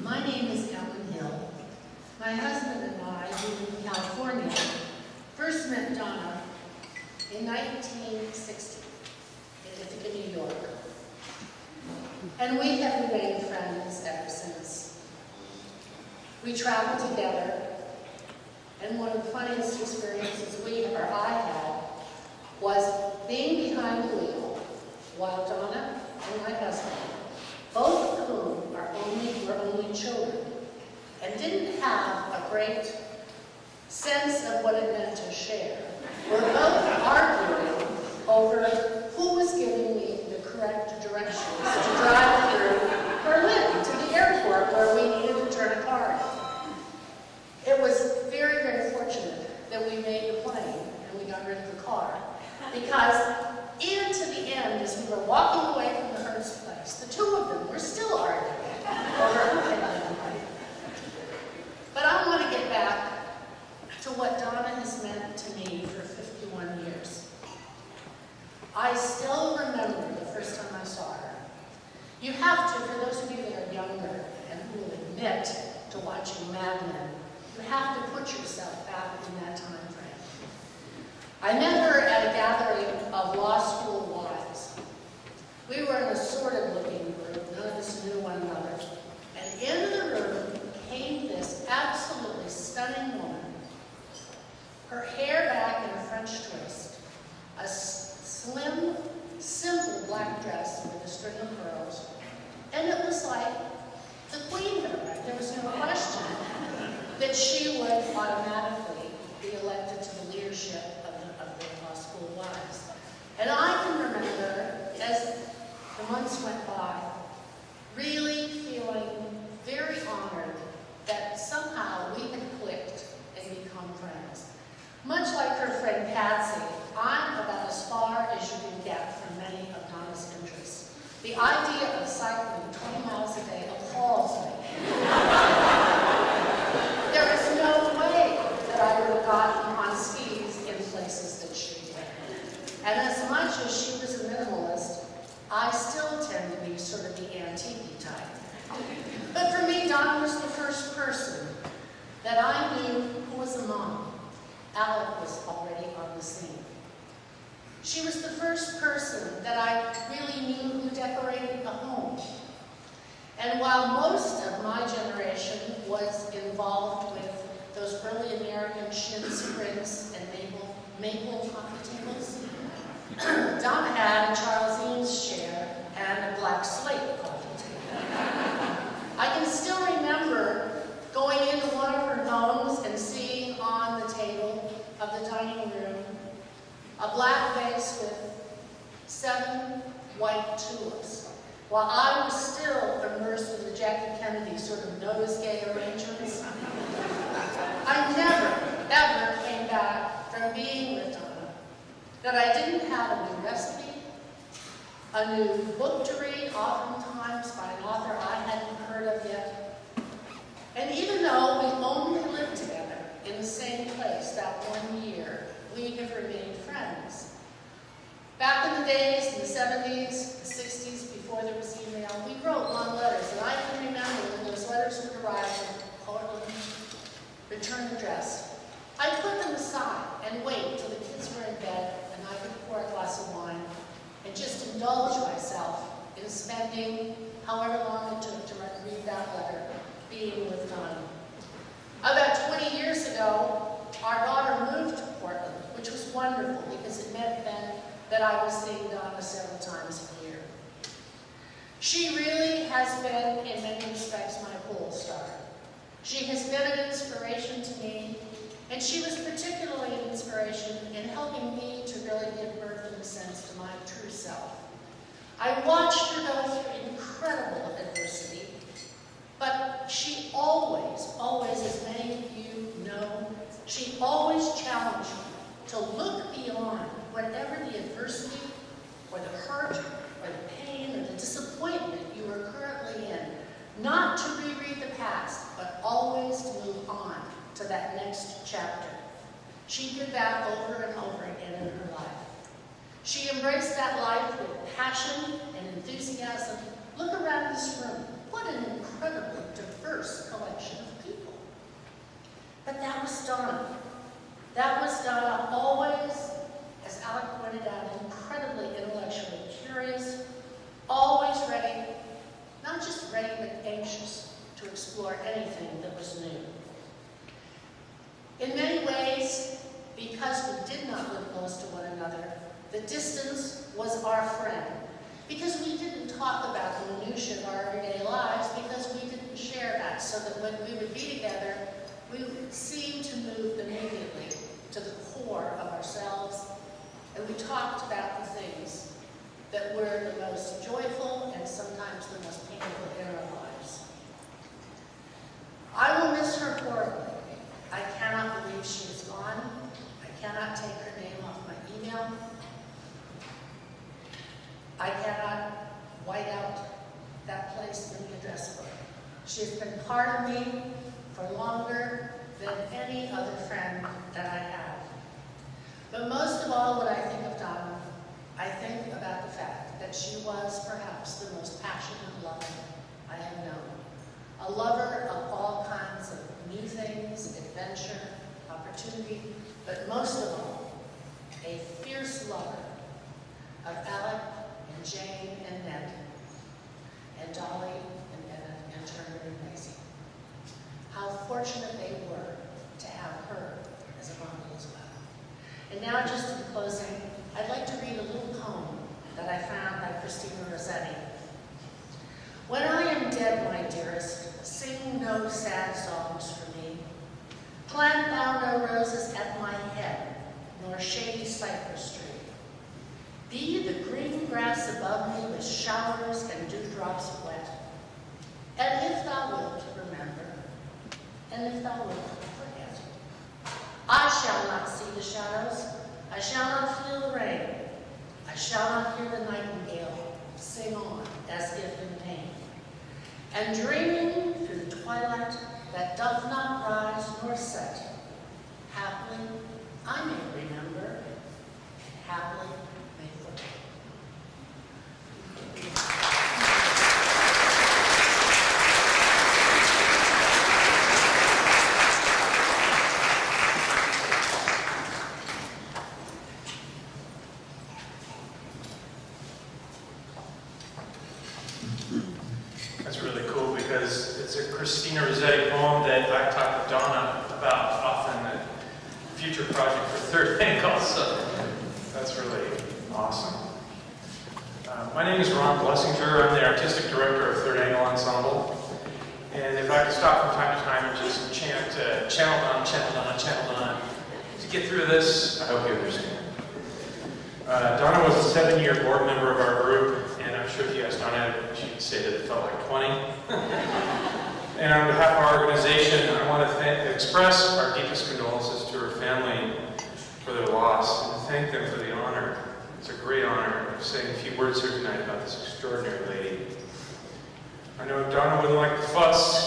My name is Ellen Hill. My husband and I, who live in California, first met Donna in 1960 in Ithaca, New York. And we have remained friends ever since. We traveled together, and one of the funniest experiences I had was being behind the wheel while Donna and my husband, both of whom were only children, and didn't have a great sense of what it meant to share, were both arguing over who was giving me the correct directions to drive through Berlin to the airport where we needed to turn a car in. It was very, very fortunate that we made the plane and we got rid of the car, because even to the end, as we were walking away from the Hearst place, the two of them were still arguing over everything. But I want to get back to what Donna has meant to me for 51 years. I still remember the first time I saw her. You have to, for those of you that are younger and who will admit to watching Mad Men, you have to put yourself back in that time frame. I met her at a gathering of law school wives. We were in a assorted looking group, none of us knew one another. And into the room came this absolutely stunning woman, her hair back in a French twist, a slim, simple black dress with a string of pearls, and it was like the queen of it. There was no question that she would automatically be elected to the leadership of the law school wives. And I can remember, as the months went by, really feeling very honored that somehow we had clicked and become friends. Much like her friend Patsy, I'm about as far as you can get from many of Donna's interests. The idea of cycling 20 miles a day appalls me. There is no way that I would have gotten on skis in places that she did. And as much as she was a minimalist, I still tend to be sort of the antique type. But for me, Donna was the first person that I knew who was a mom. Alec was already on the scene. She was the first person that I really knew who decorated a home. And while most of my generation was involved with those early American shin springs and maple coffee tables, Donna had a Charles Eames chair and a black slate coffee table. I can still remember going into one of her homes and seeing on the table of the dining room a black vase with 7 white tulips, while I was still immersed in the Jackie Kennedy sort of nosegay arrangements. I never, ever came back from being with Donna that I didn't have a new recipe, a new book to read, oftentimes by an author I hadn't heard of yet. And even though we only lived together in the same place that 1 year, we have remained friends. Back in the days, in the 70s, the 60s, before there was email, we wrote long letters, and I can remember when those letters would arrive in Portland, return address. I'd put them aside and wait till the kids were in bed and I could pour a glass of wine and just indulge myself in spending however long it took to read that letter, being with Donna. About 20 years ago, our daughter moved to Portland, which was wonderful because it meant then that I was seeing Donna several times a year. She really has been, in many respects, my pole star. She has been an inspiration to me, and she was particularly an inspiration in helping me to really give birth, in a sense, to my true self. I watched her go through incredible adversity, but she always, as many of you know, she always challenged me to look beyond whatever the adversity or the hurt or the pain or the disappointment you are currently in. Not to reread the past, but always to move on to that next chapter. She did that over and over again in her life. She embraced that life with passion and enthusiasm. Look around this room. what an incredibly diverse collection of people. But that was Donna. That was Donna, always, as Alec pointed out, incredibly intellectually curious, always ready, not just ready, but anxious to explore anything that was new. In many ways, because we did not live close to one another, the distance was our friend. Because we didn't talk about the minutiae of our everyday lives, because we didn't share that, so that when we would be together, we would seem to move immediately to the core of ourselves, and we talked about the things that were the most joyful and sometimes the most painful in our lives. I will miss her horribly. I cannot believe she is gone. I cannot take her name off my email. I cannot white out that place in the address book. She has been part of me for longer than any other friend that I have. But most of all, when I think of Donna, I think about the fact that she was perhaps the most passionate lover I have known. A lover of all kinds of new things, adventure, opportunity, but most of all, a fierce lover of Alec and Jane and Ned, and Dolly and Emmett and Turner and Maisie. How fortunate they were to have her as a model as well. And now, just in closing, I'd like to read a little poem that I found by Christina Rossetti. When I am dead, my dearest, sing no sad songs for me. Plant thou no roses at my head, nor shady cypress tree. Be the green grass above me with showers and dewdrops wet. And if thou wilt remember, and if thou wilt forget, I shall not see the shadows, I shall not feel the rain, I shall not hear the nightingale sing on as if in pain. And dreaming through the twilight that doth not rise nor set, haply I may remember, and haply may forget. That's really cool because it's a Christina Rossetti poem that I've talked to Donna about often, a future project for Third Angle, so that's really awesome. My name is Ron Blessinger. I'm the artistic director of Third Angle Ensemble. And if I could stop from time to time and just chant, channel Don, channel Don, channel Don, to get through this, I hope you understand. Donna was a 7-year board member of our group, and I'm sure if you asked Donna, she'd say that it felt like 20. And on behalf of our organization, I want to express our deepest condolences to her family for their loss, and thank them for the honor. It's a great honor of saying a few words here tonight about this extraordinary lady. I know Donna wouldn't like the fuss,